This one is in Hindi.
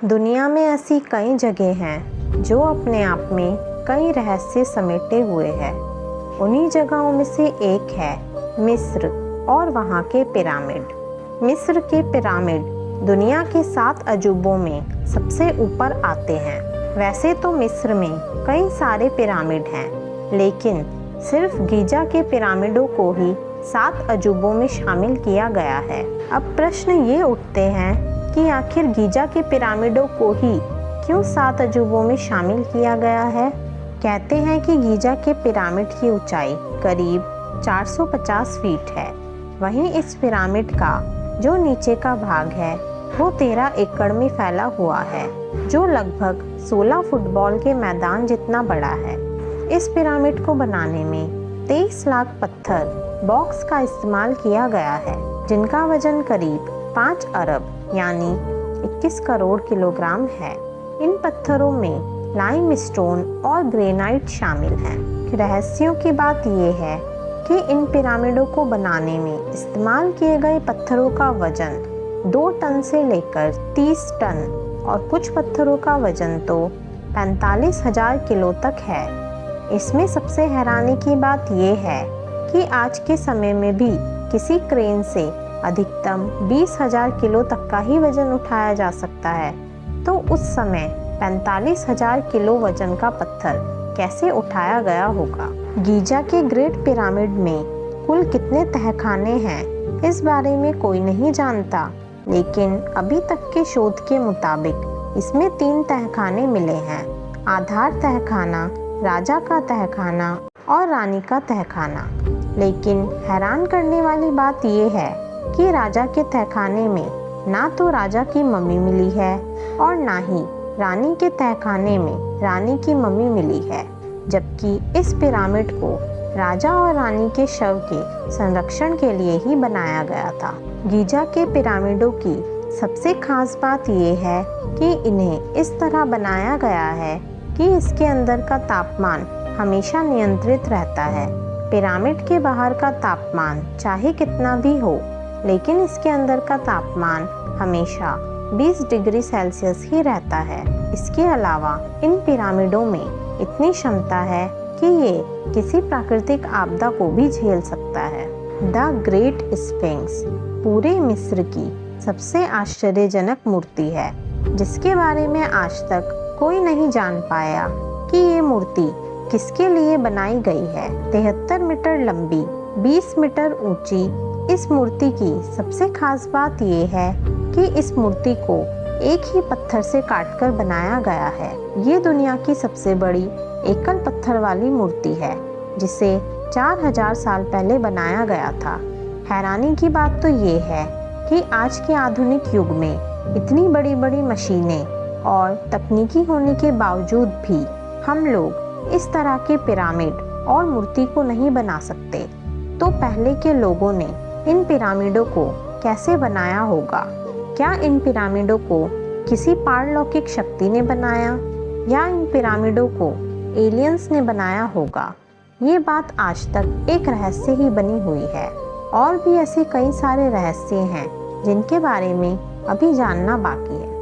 दुनिया में ऐसी कई जगह हैं जो अपने आप में कई रहस्य समेटे हुए हैं। उन्हीं जगहों में से एक है मिस्र और वहाँ के पिरामिड। मिस्र के पिरामिड दुनिया के 7 अजूबों में सबसे ऊपर आते हैं। वैसे तो मिस्र में कई सारे पिरामिड हैं, लेकिन सिर्फ गीजा के पिरामिडों को ही 7 अजूबों में शामिल किया गया है। अब प्रश्न ये उठते हैं कि आखिर गीजा के पिरामिडों को ही क्यों 7 अजूबों में शामिल किया गया है। कहते हैं कि गीजा के पिरामिड की ऊंचाई करीब 450 फीट है। वहीं इस पिरामिड का जो नीचे का भाग है वो 13 एकड़ में फैला हुआ है, जो लगभग 16 फुटबॉल के मैदान जितना बड़ा है। इस पिरामिड को बनाने में 23 लाख पत्थर बॉक्स का इस्तेमाल किया गया है, जिनका वजन करीब 5 अरब यानी 21 करोड़ किलोग्राम है। इन पत्थरों में लाइमस्टोन और ग्रेनाइट शामिल हैं। रहस्यों की बात यह है कि इन पिरामिडों को बनाने में इस्तेमाल किए गए पत्थरों का वजन 2 टन से लेकर 30 टन और कुछ पत्थरों का वजन तो 45,000 किलो तक है। इसमें सबसे हैरानी की बात यह है कि आज के समय में भी किसी क्रेन से अधिकतम 20,000 किलो तक का ही वजन उठाया जा सकता है, तो उस समय 45,000 किलो वजन का पत्थर कैसे उठाया गया होगा। गीजा के ग्रेट पिरामिड में कुल कितने तहखाने हैं, इस बारे में कोई नहीं जानता, लेकिन अभी तक के शोध के मुताबिक इसमें 3 तहखाने मिले हैं। आधार तहखाना, राजा का तहखाना और रानी का तहखाना। लेकिन हैरान करने वाली बात यह है कि राजा के तहखाने में ना तो राजा की मम्मी मिली है और ना ही रानी के तहखाने में रानी की मम्मी मिली है, जबकि इस पिरामिड को राजा और रानी के शव के संरक्षण के लिए ही बनाया गया था। गीजा के पिरामिडों की सबसे खास बात यह है कि इन्हें इस तरह बनाया गया है कि इसके अंदर का तापमान हमेशा नियंत्रित रहता है। पिरामिड के बाहर का तापमान चाहे कितना भी हो, लेकिन इसके अंदर का तापमान हमेशा 20 डिग्री सेल्सियस ही रहता है। इसके अलावा इन पिरामिडों में इतनी क्षमता है कि ये किसी प्राकृतिक आपदा को भी झेल सकता है। द ग्रेट स्फिंक्स पूरे मिस्र की सबसे आश्चर्यजनक मूर्ति है, जिसके बारे में आज तक कोई नहीं जान पाया कि ये मूर्ति किसके लिए बनाई गई है। 73 मीटर लंबी, 20 मीटर ऊंची इस मूर्ति की सबसे खास बात यह है कि इस मूर्ति को एक ही पत्थर से काटकर बनाया गया है। ये दुनिया की सबसे बड़ी एकल पत्थर वाली मूर्ति है, जिसे 4000 साल पहले बनाया गया था। हैरानी की बात तो ये है कि आज के आधुनिक युग में इतनी बड़ी बड़ी मशीनें और तकनीकी होने के बावजूद भी हम लोग इस तरह के पिरामिड और मूर्ति को नहीं बना सकते। तो पहले के लोगों ने इन पिरामिडों को कैसे बनाया होगा? क्या इन पिरामिडों को किसी पारलौकिक शक्ति ने बनाया, या इन पिरामिडों को एलियंस ने बनाया होगा? ये बात आज तक एक रहस्य ही बनी हुई है, और भी ऐसे कई सारे रहस्य हैं जिनके बारे में अभी जानना बाकी है।